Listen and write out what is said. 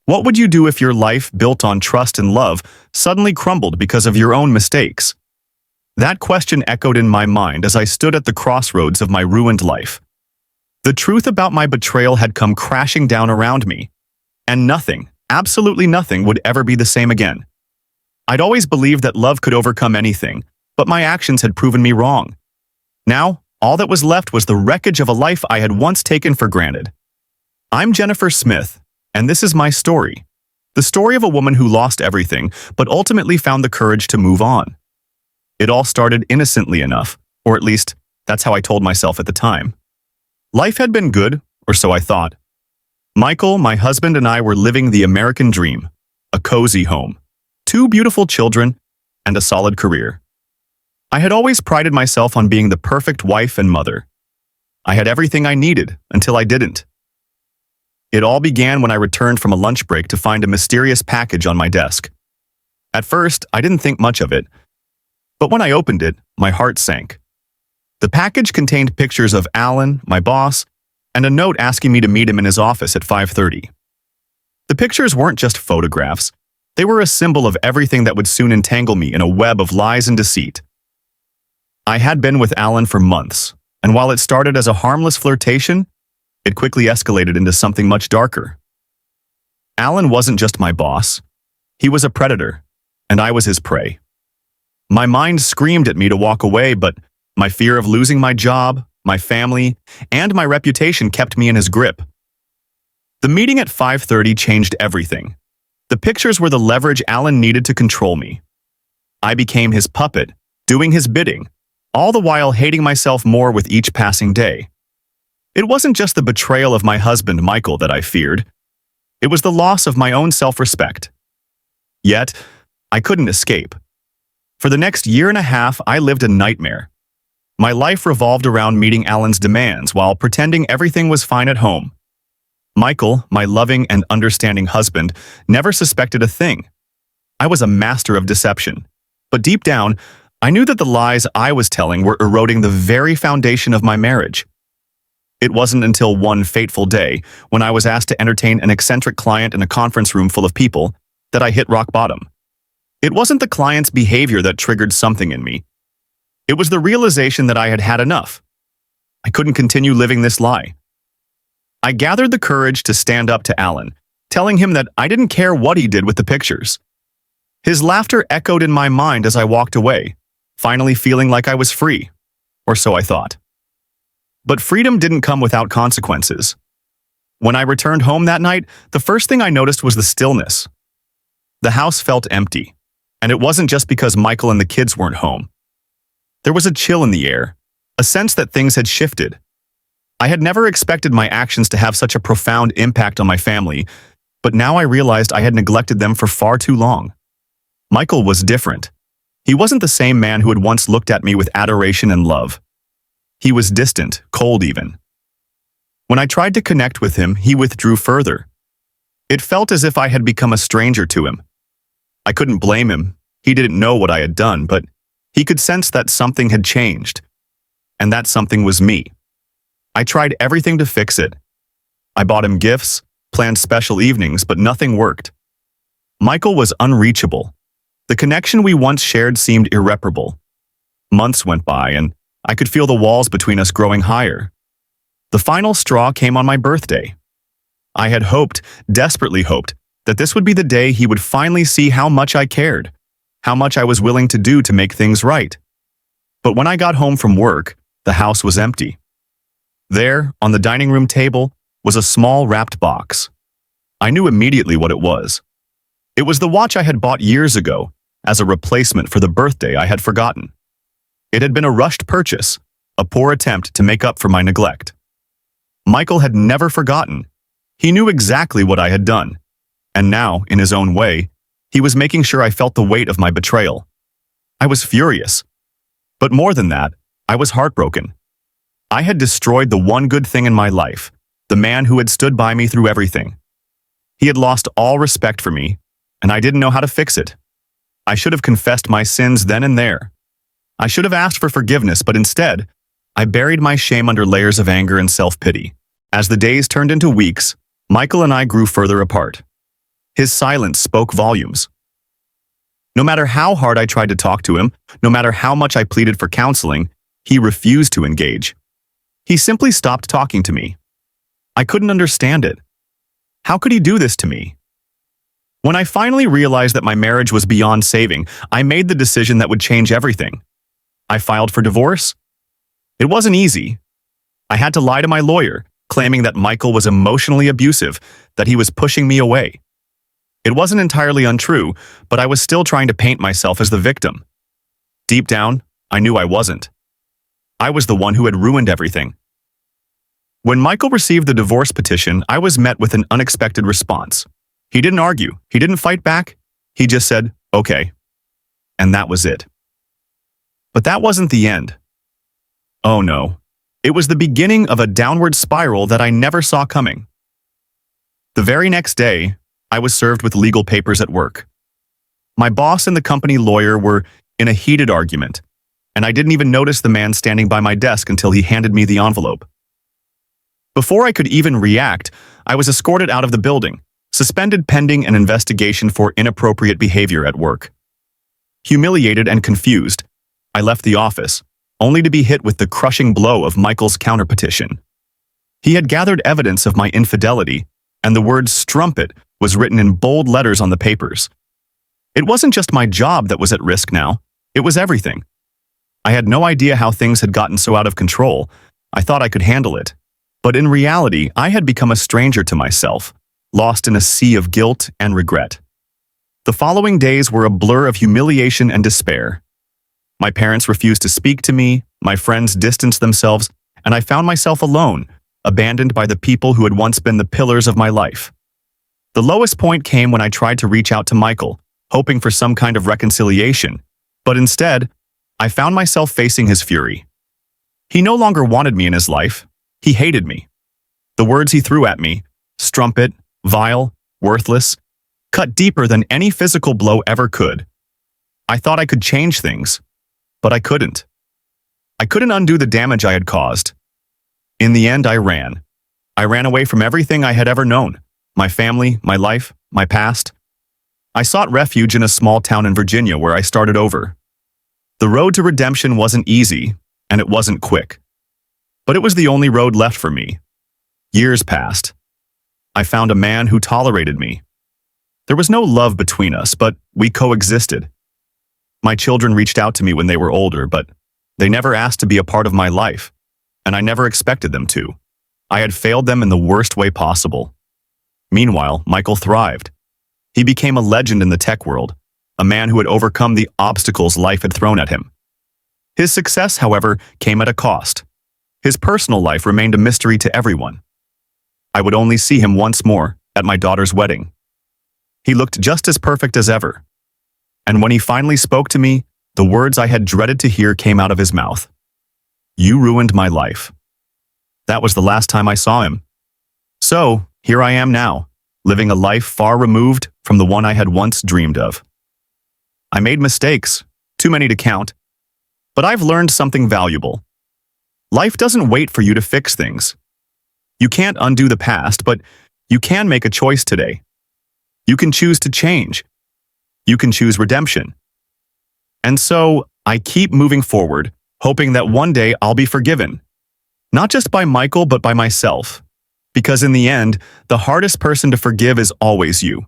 What would you do if your life, built on trust and love, suddenly crumbled because of your own mistakes? That question echoed in my mind as I stood at the crossroads of my ruined life. The truth about my betrayal had come crashing down around me, and nothing, absolutely nothing, would ever be the same again. I'd always believed that love could overcome anything, but my actions had proven me wrong. Now, all that was left was the wreckage of a life I had once taken for granted. I'm Jennifer Smith, and this is my story. The story of a woman who lost everything, but ultimately found the courage to move on. It all started innocently enough, or at least, that's how I told myself at the time. Life had been good, or so I thought. Michael, my husband, and I were living the American dream. A cozy home, 2 beautiful children, and a solid career. I had always prided myself on being the perfect wife and mother. I had everything I needed until I didn't. It all began when I returned from a lunch break to find a mysterious package on my desk. At first, I didn't think much of it, but when I opened it, my heart sank. The package contained pictures of Alan, my boss, and a note asking me to meet him in his office at 5:30. The pictures weren't just photographs. They were a symbol of everything that would soon entangle me in a web of lies and deceit. I had been with Alan for months, and while it started as a harmless flirtation, it quickly escalated into something much darker. Alan wasn't just my boss. He was a predator, and I was his prey. My mind screamed at me to walk away, but my fear of losing my job, my family, and my reputation kept me in his grip. The meeting at 5:30 changed everything. The pictures were the leverage Alan needed to control me. I became his puppet, doing his bidding, all the while hating myself more with each passing day. It wasn't just the betrayal of my husband, Michael, that I feared. It was the loss of my own self-respect. Yet, I couldn't escape. For the next year and a half, I lived a nightmare. My life revolved around meeting Alan's demands while pretending everything was fine at home. Michael, my loving and understanding husband, never suspected a thing. I was a master of deception. But deep down, I knew that the lies I was telling were eroding the very foundation of my marriage. It wasn't until one fateful day, when I was asked to entertain an eccentric client in a conference room full of people, that I hit rock bottom. It wasn't the client's behavior that triggered something in me. It was the realization that I had had enough. I couldn't continue living this lie. I gathered the courage to stand up to Alan, telling him that I didn't care what he did with the pictures. His laughter echoed in my mind as I walked away, finally feeling like I was free, or so I thought. But freedom didn't come without consequences. When I returned home that night, the first thing I noticed was the stillness. The house felt empty, and it wasn't just because Michael and the kids weren't home. There was a chill in the air, a sense that things had shifted. I had never expected my actions to have such a profound impact on my family, but now I realized I had neglected them for far too long. Michael was different. He wasn't the same man who had once looked at me with adoration and love. He was distant, cold even. When I tried to connect with him, he withdrew further. It felt as if I had become a stranger to him. I couldn't blame him. He didn't know what I had done, but he could sense that something had changed. And that something was me. I tried everything to fix it. I bought him gifts, planned special evenings, but nothing worked. Michael was unreachable. The connection we once shared seemed irreparable. Months went by, and I could feel the walls between us growing higher. The final straw came on my birthday. I had hoped, desperately hoped, that this would be the day he would finally see how much I cared, how much I was willing to do to make things right. But when I got home from work, the house was empty. There, on the dining room table, was a small wrapped box. I knew immediately what it was. It was the watch I had bought years ago, as a replacement for the birthday I had forgotten. It had been a rushed purchase, a poor attempt to make up for my neglect. Michael had never forgotten. He knew exactly what I had done. And now, in his own way, he was making sure I felt the weight of my betrayal. I was furious. But more than that, I was heartbroken. I had destroyed the one good thing in my life, the man who had stood by me through everything. He had lost all respect for me, and I didn't know how to fix it. I should have confessed my sins then and there. I should have asked for forgiveness, but instead, I buried my shame under layers of anger and self-pity. As the days turned into weeks, Michael and I grew further apart. His silence spoke volumes. No matter how hard I tried to talk to him, no matter how much I pleaded for counseling, he refused to engage. He simply stopped talking to me. I couldn't understand it. How could he do this to me? When I finally realized that my marriage was beyond saving, I made the decision that would change everything. I filed for divorce. It wasn't easy. I had to lie to my lawyer, claiming that Michael was emotionally abusive, that he was pushing me away. It wasn't entirely untrue, but I was still trying to paint myself as the victim. Deep down, I knew I wasn't. I was the one who had ruined everything. When Michael received the divorce petition, I was met with an unexpected response. He didn't argue. He didn't fight back. He just said, "Okay." And that was it. But that wasn't the end. Oh no. It was the beginning of a downward spiral that I never saw coming. The very next day, I was served with legal papers at work. My boss and the company lawyer were in a heated argument, and I didn't even notice the man standing by my desk until he handed me the envelope. Before I could even react, I was escorted out of the building, suspended pending an investigation for inappropriate behavior at work. Humiliated and confused, I left the office, only to be hit with the crushing blow of Michael's counterpetition. He had gathered evidence of my infidelity, and the word "strumpet" was written in bold letters on the papers. It wasn't just my job that was at risk now, it was everything. I had no idea how things had gotten so out of control. I thought I could handle it. But in reality, I had become a stranger to myself, lost in a sea of guilt and regret. The following days were a blur of humiliation and despair. My parents refused to speak to me, my friends distanced themselves, and I found myself alone, abandoned by the people who had once been the pillars of my life. The lowest point came when I tried to reach out to Michael, hoping for some kind of reconciliation, but instead, I found myself facing his fury. He no longer wanted me in his life. He hated me. The words he threw at me, strumpet, vile, worthless, cut deeper than any physical blow ever could. I thought I could change things, but I couldn't. I couldn't undo the damage I had caused. In the end, I ran. I ran away from everything I had ever known, my family, my life, my past. I sought refuge in a small town in Virginia where I started over. The road to redemption wasn't easy, and it wasn't quick. But it was the only road left for me. Years passed. I found a man who tolerated me. There was no love between us, but we coexisted. My children reached out to me when they were older, but they never asked to be a part of my life, and I never expected them to. I had failed them in the worst way possible. Meanwhile, Michael thrived. He became a legend in the tech world, a man who had overcome the obstacles life had thrown at him. His success, however, came at a cost. His personal life remained a mystery to everyone. I would only see him once more, at my daughter's wedding. He looked just as perfect as ever. And when he finally spoke to me, the words I had dreaded to hear came out of his mouth. "You ruined my life." That was the last time I saw him. So, here I am now, living a life far removed from the one I had once dreamed of. I made mistakes, too many to count, but I've learned something valuable. Life doesn't wait for you to fix things. You can't undo the past, but you can make a choice today. You can choose to change. You can choose redemption. And so, I keep moving forward, hoping that one day I'll be forgiven. Not just by Michael, but by myself. Because in the end, the hardest person to forgive is always you.